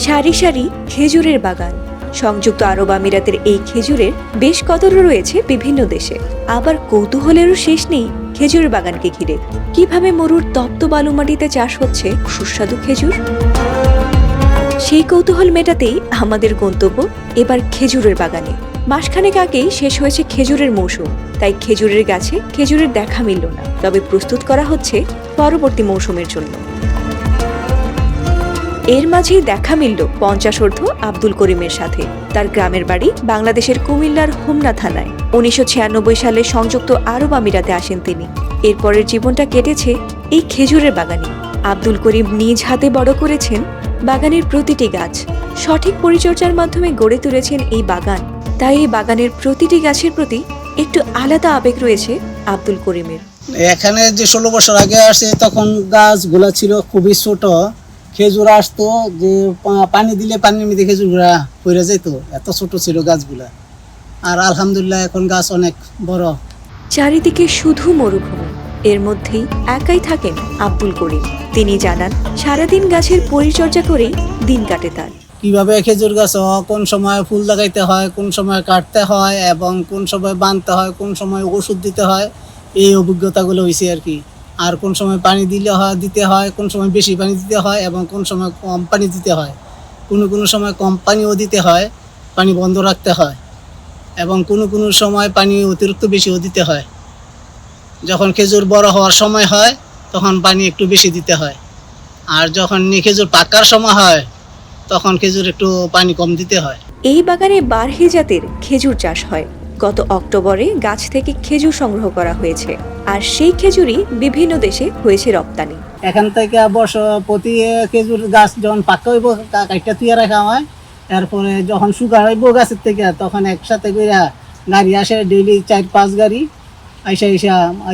সারি সারি খেজুরের বাগান। সংযুক্ত আরব আমিরাতের এই খেজুরের বেশ কদরও রয়েছে বিভিন্ন দেশে। আবার কৌতূহলেরও শেষ নেই খেজুরের বাগানকে ঘিরে। কিভাবে মরুর তপ্ত বালুমাটিতে চাষ হচ্ছে সুস্বাদু খেজুর, সেই কৌতূহল মেটাতেই আমাদের গন্তব্য এবার খেজুরের বাগানে। মাসখানেক আগেই শেষ হয়েছে খেজুরের মৌসুম, তাই খেজুরের গাছে খেজুরের দেখা মিলল না। তবে প্রস্তুত করা হচ্ছে পরবর্তী মৌসুমের জন্য। এর মাঝেই দেখা মিলল 50 আব্দুল করিমের সাথে। তার গ্রামের বাড়ি বাংলাদেশের কুমিল্লার হোমনা থানায়। 1996 সালে সংযুক্ত আরব আমিরাতে আসেন তিনি। এরপরের জীবনটা কেটেছে এই খেজুরের বাগানে। আব্দুল করিম নিজ হাতে বড় করেছেন বাগানের প্রতিটি গাছ। সঠিক পরিচর্যার মাধ্যমে গড়ে তুলেছেন এই বাগান। তাই এই বাগানের প্রতিটি গাছের প্রতি একটু আলাদা আবেগ রয়েছে আব্দুল করিমের। এখানে যে 16 বছর আগে আসে তখন গাছগুলা ছিল খুবই ছোট। খেজুর আসতো যে পানি দিলে পানির মধ্যে খেজুরগুলা পড়ে যেত, এত ছোট ছিল গাছগুলা। আর আলহামদুলিল্লাহ এখন গাছ অনেক বড়। চারিদিকে শুধু মরুভূমি, এর মধ্যেই একাই থাকেন আব্দুল করিম। তিনি জানান সারাদিন গাছের পরিচর্যা করেই দিন কাটে তার। কিভাবে খেজুর গাছ কোন সময় ফুল লাগাইতে হয়, কোন সময় কাটতে হয় এবং কোন সময় বাঁধতে হয়, কোন সময় ওষুধ দিতে হয়, এই অভিজ্ঞতাগুলো হয়েছে আর কি। আর কোন সময় পানি দিতে হয়, কোন সময় বেশি পানি দিতে হয় এবং কোন সময় কম পানি দিতে হয়। কোনো সময় কম পানিও দিতে হয়, পানি বন্ধ রাখতে হয় এবং কোনো সময় পানি অতিরিক্ত বেশিও দিতে হয়। যখন খেজুর বড় হওয়ার সময় হয় তখন পানি একটু বেশি দিতে হয়, আর যখন খেজুর পাকার সময় হয় তখন খেজুর একটু পানি কম দিতে হয়। এই বাগানে বারহি জাতের খেজুর চাষ হয়। গত অক্টোবরে গাছ থেকে খেজুর সংগ্রহ করা হয়েছে, আর সেই খেজুরই বিভিন্ন দেশে হয়েছে রপ্তানি। এখান থেকে প্রতি খেজুর গাছ যখন পাকা হইব কাইটা তুইয়া রাখা হয়। এরপরে যখন শুকা হইব গাছের থেকে তখন একসাথে করে গাড়ি আসে, ডেইলি 4-5 গাড়ি আইসা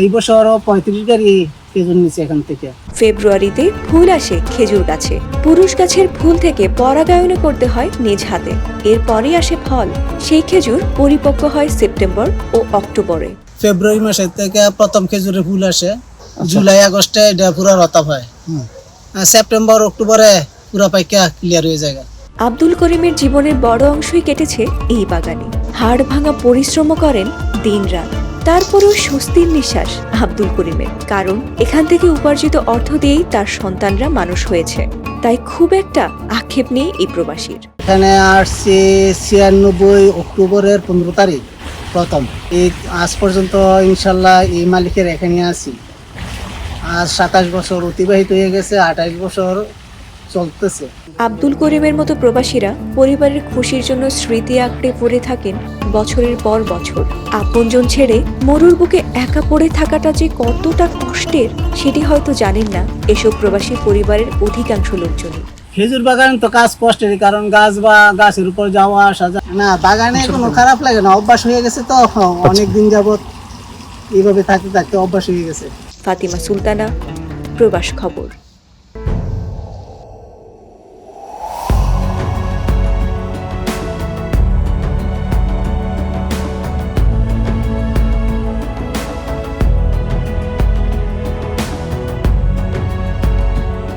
এই বছরও 35 গাড়ি খেজুর নিচ্ছে এখান থেকে। ফেব্রুয়ারিতে ফুল আসে খেজুর গাছে। পুরুষ গাছের ফুল থেকে পরাগায়ন করতে হয় নিজ হাতে। এরপরই আসে ফল। সেই খেজুর পরিপক্ক হয় সেপ্টেম্বর ও অক্টোবরে। ফেব্রুয়ারি মাসের থেকে প্রথম খেজুরের ফুল আসে, জুলাই আগস্টে এটা পুরো রতাপ হয়, সেপ্টেম্বর অক্টোবরে পুরো পাইকা ক্লিয়ার হয়ে যায়। আব্দুল করিমের জীবনের বড় অংশই কেটেছে এই বাগানে। হাড় ভাঙা পরিশ্রমও করেন দিনরাত। তারপরও স্বস্তির নিঃশ্বাস আব্দুল করিমের, কারণ এখান থেকে উপার্জিত অর্থ দিয়েই তার সন্তানরা মানুষ হয়েছে। তাই খুব একটা আক্ষেপ নেই এই প্রবাসীর। এখানে আসছে 96 অক্টোবরের 15 তারিখ প্রথম। এই আজ পর্যন্ত ইনশাল্লাহ এই মালিকের এখানে আছি। আজ 27 বছর অতিবাহিত হয়ে গেছে, 28 বছর চলতেছে। আব্দুল করিমের মতো প্রবাসীরা পরিবারের খুশির জন্য স্মৃতি আঁকড়ে পড়ে থাকেন বছরের পর বছর। আপনজন ছেড়ে মরুর বুকে একা পড়ে থাকাটা যে কতটা কষ্টের সেটি হয়তো জানেন না এসব প্রবাসী পরিবারের অধিকাংশ লোকজনই। খেজুর বাগান তো কাজ কষ্টের, কারণ গাছের উপর যাওয়া আসা না। বাগানে কোনো খারাপ লাগে না, অভ্যাস হয়ে গেছে তো অনেকদিন যাবত এইভাবে থাকতে থাকতে অভ্যাস হয়ে গেছে। ফাতিমা সুলতানা, প্রবাস খবর।